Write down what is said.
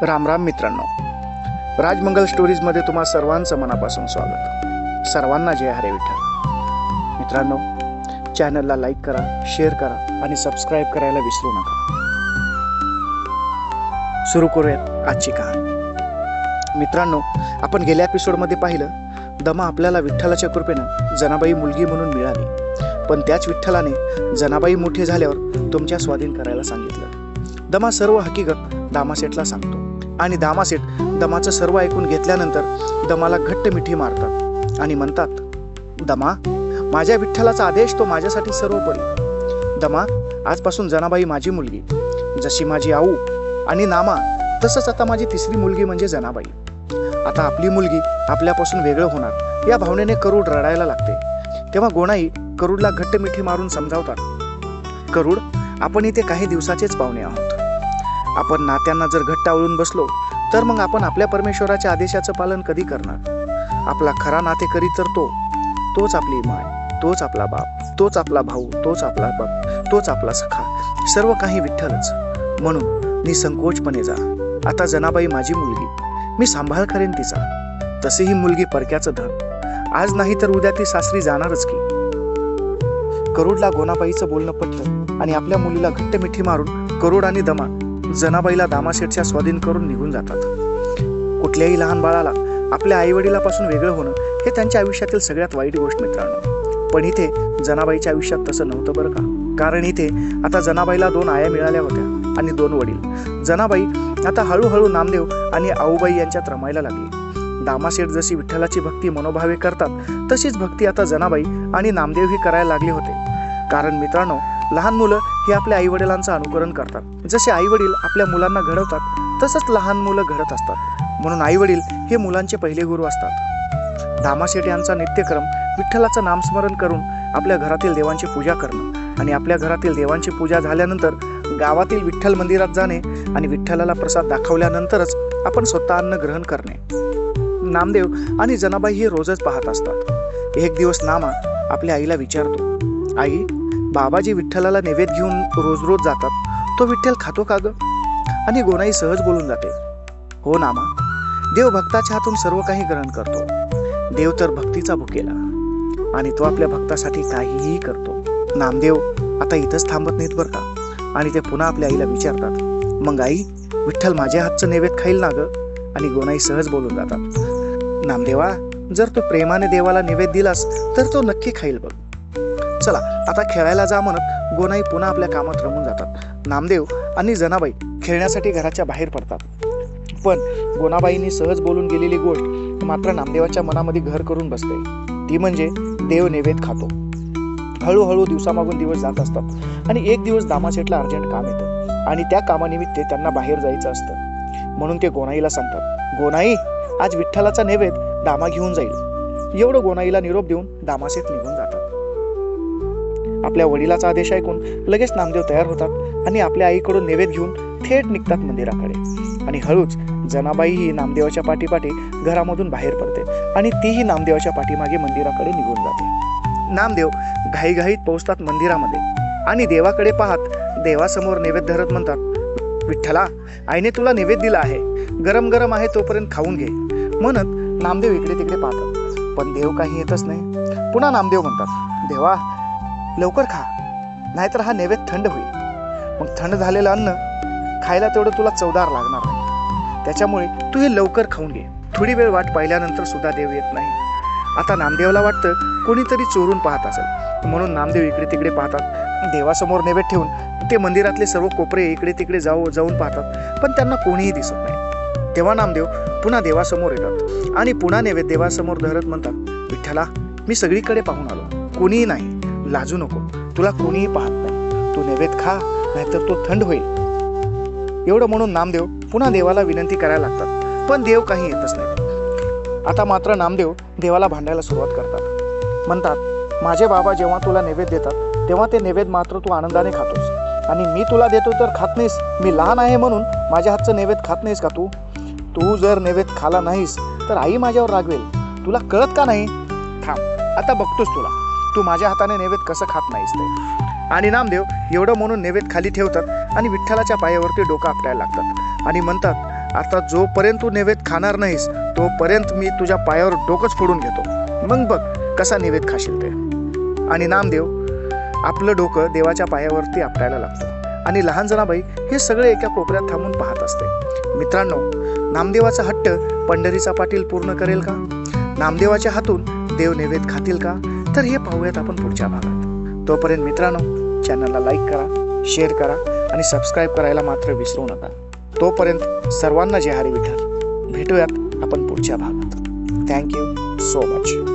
राम राम मित्रांनो, राजमंगल स्टोरीजमध्ये तुम्हा सर्वांचं मनापासून स्वागत. सर्वांना जय हरे विठ्ठल. मित्रांनो, चॅनलला लाईक करा, शेअर करा आणि सबस्क्राईब करायला विसरू नका. सुरू करूयात आजची कहाणी. मित्रांनो, आपण गेल्या एपिसोडमध्ये पाहिलं, दमा आपल्याला विठ्ठलाच्या कृपेनं जनाबाई मुलगी म्हणून मिळाली. पण त्याच विठ्ठलाने जनाबाई मोठी झाल्यावर तुमच्या स्वाधीन करायला सांगितलं. दमा सर्व हकीकत दामासेठला सांगतो आणि दामासेठ दमाचं सर्व ऐकून घेतल्यानंतर दमाला घट्ट मिठी मारतात आणि म्हणतात, दमा, माझ्या विठ्ठलाचा आदेश तो माझ्यासाठी सर्वोपरी. दमा, आजपासून जनाबाई माझी मुलगी. जशी माझी आऊ आणि नामा, तसंच आता माझी तिसरी मुलगी म्हणजे जनाबाई. आता आपली मुलगी आपल्यापासून वेगळं होणार या भावनेने करूड रडायला लागते. तेव्हा गोणाई करूडला घट्ट मिठी मारून समजावतात, करूड, आपण इथे काही दिवसाचेच पाहुणे आहोत. आपण नात्यांना जर घट्ट आवळून बसलो तर मग आपण आपल्या परमेश्वराच्या आदेशाचं पालन कधी करणार? आपला खरा नातेकरी तर तोच आपली माय, तोच आपला बाप, तोच आपला भाऊ, तोच आपला बाप, तोच आपला सखा, सर्व काही विठ्ठलच. म्हणून निसंकोचपणे जा. आता जनाबाई माझी मुलगी, मी सांभाळ करेन तिचा. तसे ही मुलगी परक्याचं धन. आज नाही तर उद्या ती सासरी जाणारच की. करूडला गोनाबाईचं बोलणं पटलं आणि आपल्या मुलीला घट्ट मिठी मारून करूड आणि दमा जनाबाईला दामासेठच्या स्वाधीन करून निघून जातात. कुठल्याही लहान बाळाला आपल्या आई वडिलापासून वेगळं होणं हे त्यांच्या आयुष्यातील सगळ्यात वाईट गोष्ट मित्रांनो. पण इथे जनाबाईच्या आयुष्यात तसं नव्हतं बरं का. कारण इथे आता जनाबाईला 2 आया मिळाल्या होत्या आणि 2 वडील. जनाबाई आता हळूहळू नामदेव आणि आऊबाई यांच्यात रमायला लागली. दामासेठ जशी विठ्ठलाची भक्ती मनोभावे करतात तशीच भक्ती आता जनाबाई आणि नामदेव ही करायला लागले होते. कारण मित्रांनो, लहान मुलं हे आपल्या आई वडिलांचं अनुकरण करतात. जसे आई वडील आपल्या मुलांना घडवतात तसंच लहान मुलं घडत असतात. म्हणून आई वडील हे मुलांचे पहिले गुरु असतात. दामासेठ यांचा नित्यक्रम विठ्ठलाचं नामस्मरण करून आपल्या घरातील देवांची पूजा करणं आणि आपल्या घरातील देवांची पूजा झाल्यानंतर गावातील विठ्ठल मंदिरात जाणे आणि विठ्ठलाला प्रसाद दाखवल्यानंतरच आपण स्वतः अन्न ग्रहण करणे. नामदेव आणि जनाबाई हे रोजच पाहत असतात. एक दिवस नामा आपल्या आईला विचारतो, आई, बाबाजी विठ्ठलाला नैवेद्य घेऊन रोज रोज जातात, तो विठ्ठल खातो का ग? आणि गोनाई सहज बोलून जाते, हो नामा, देव भक्ताच्या हातून सर्व काही ग्रहण करतो. देव तर भक्तीचा भुकेला आणि तो आपल्या भक्तासाठी काहीही करतो. नामदेव आता इथंच थांबत नाहीत बरं का. आणि ते पुन्हा आपल्या आईला विचारतात, मग आई, विठ्ठल माझ्या हातचं नैवेद्य खाईल ना ग? आणि गोनाई सहज बोलून जातात, नामदेवा, जर तू प्रेमाने देवाला नैवेद्य दिलास तर तो नक्की खाईल बघ. चला आता खेळायला जा म्हणत गोनाई पुन्हा आपल्या कामात रमून जातात. नामदेव आणि जनाबाई खेळण्यासाठी घराच्या बाहेर पडतात. पण गोनाबाईंनी सहज बोलून गेलेली गोष्ट मात्र नामदेवाच्या मनामध्ये घर करून बसते. ती म्हणजे देव नैवेद्य खातो. हळूहळू दिवसामागून दिवस जात असतात आणि एक दिवस दामासेठला अर्जंट काम येतं आणि त्या कामानिमित्त त्यांना बाहेर जायचं असतं. म्हणून ते गोनाईला सांगतात, गोनाई, आज विठ्ठलाचा नैवेद्य दामा घेऊन जाईल. एवढं गोनाईला निरोप देऊन दामासेठ निघून जातात. आपल्या वडिलाचा आदेश ऐकून लगेच नामदेव तयार होतात आणि आपल्या आईकडून नैवेद्य घेऊन थेट निघतात मंदिराकडे. आणि हळूच जनाबाई ही नामदेवाच्या पाठीपाठी घरामधून बाहेर पडते आणि तीही नामदेवाच्या पाठीमागे मंदिराकडे निघून जाते. नामदेव घाईघाईत पोहोचतात मंदिरामध्ये आणि देवाकडे पाहत देवासमोर नैवेद्य धरत म्हणतात, विठ्ठला, आईने तुला नैवेद्य दिला आहे, गरम गरम आहे, तोपर्यंत खाऊन घे म्हणत नामदेव इकडे तिकडे पाहतात. पण देव काही येतच नाही. पुन्हा नामदेव म्हणतात, देवा, लवकर खा, नाहीतर हा नैवेद्य थंड होईल. मग थंड झालेलं अन्न खायला तेवढं तुला चवदार लागणार नाही. त्याच्यामुळे तू हे लवकर खाऊन घे. थोडी वेळ वाट पाहिल्यानंतर सुद्धा देव येत नाही. आता नामदेवला वाटतं कोणीतरी चोरून पाहत असेल, म्हणून नामदेव इकडे तिकडे पाहतात. देवासमोर नैवेद्य ठेवून ते मंदिरातले सर्व कोपरे इकडे तिकडे जाऊन पाहतात, पण त्यांना कोणीही दिसत नाही. तेव्हा नामदेव पुन्हा देवासमोर येतात आणि पुन्हा नैवेद्य देवासमोर धरत म्हणतात, विठ्ठला, मी सगळीकडे पाहून आलो, कोणीही नाही, लाजू नको, तुला कोणीही पाहत नाही, तू नैवेद्य खा, नाहीतर तो थंड होईल. एवढं म्हणून नामदेव पुन्हा देवाला विनंती करायला लागतात, पण देव काही येतच नाही. आता मात्र नामदेव देवाला भांडायला सुरुवात करतात. म्हणतात, माझे बाबा जेव्हा तुला नैवेद्य देतात तेव्हा ते नैवेद्य मात्र तू आनंदाने खातोस आणि मी तुला देतो तर खात नाहीस. मी लहान आहे म्हणून माझ्या हातचं नैवेद्य खात नाहीस का तू जर नैवेद्य खाला नाहीस तर आई माझ्यावर रागवेल. तुला कळत का नाही? थांब, आता बघतोस तुला, तू माझ्या हाताने नैवेद्य कसं खात नाहीस ते. आणि नामदेव एवढं म्हणून नैवेद्य खाली ठेवतात आणि विठ्ठलाच्या पायावरती डोकं आपटायला लागतात आणि म्हणतात, आता जोपर्यंत तू नैवेद्य खाणार नाहीस तोपर्यंत मी तुझ्या पायावर डोकंच फोडून घेतो, मग बघ कसा नैवेद्य खाशील ते. आणि नामदेव आपलं डोकं देवाच्या पायावरती आपटायला लागतं आणि लहान जनाबाई हे सगळे एका कोपऱ्यात थांबून पाहत असते. मित्रांनो, नामदेवाचा हट्ट पंढरीचा पाटील पूर्ण करेल का? नामदेवाच्या हातून देव नैवेद्य खातील का? तर हे पाहूयात आपण पुढच्या भागात. तोपर्यंत मित्रांनो, चॅनलला लाईक करा, शेअर करा आणि सबस्क्राईब करायला मात्र विसरू नका. तोपर्यंत सर्वांना जय हरी विठ्ठल. भेटूयात आपण पुढच्या भागात. Thank you so much.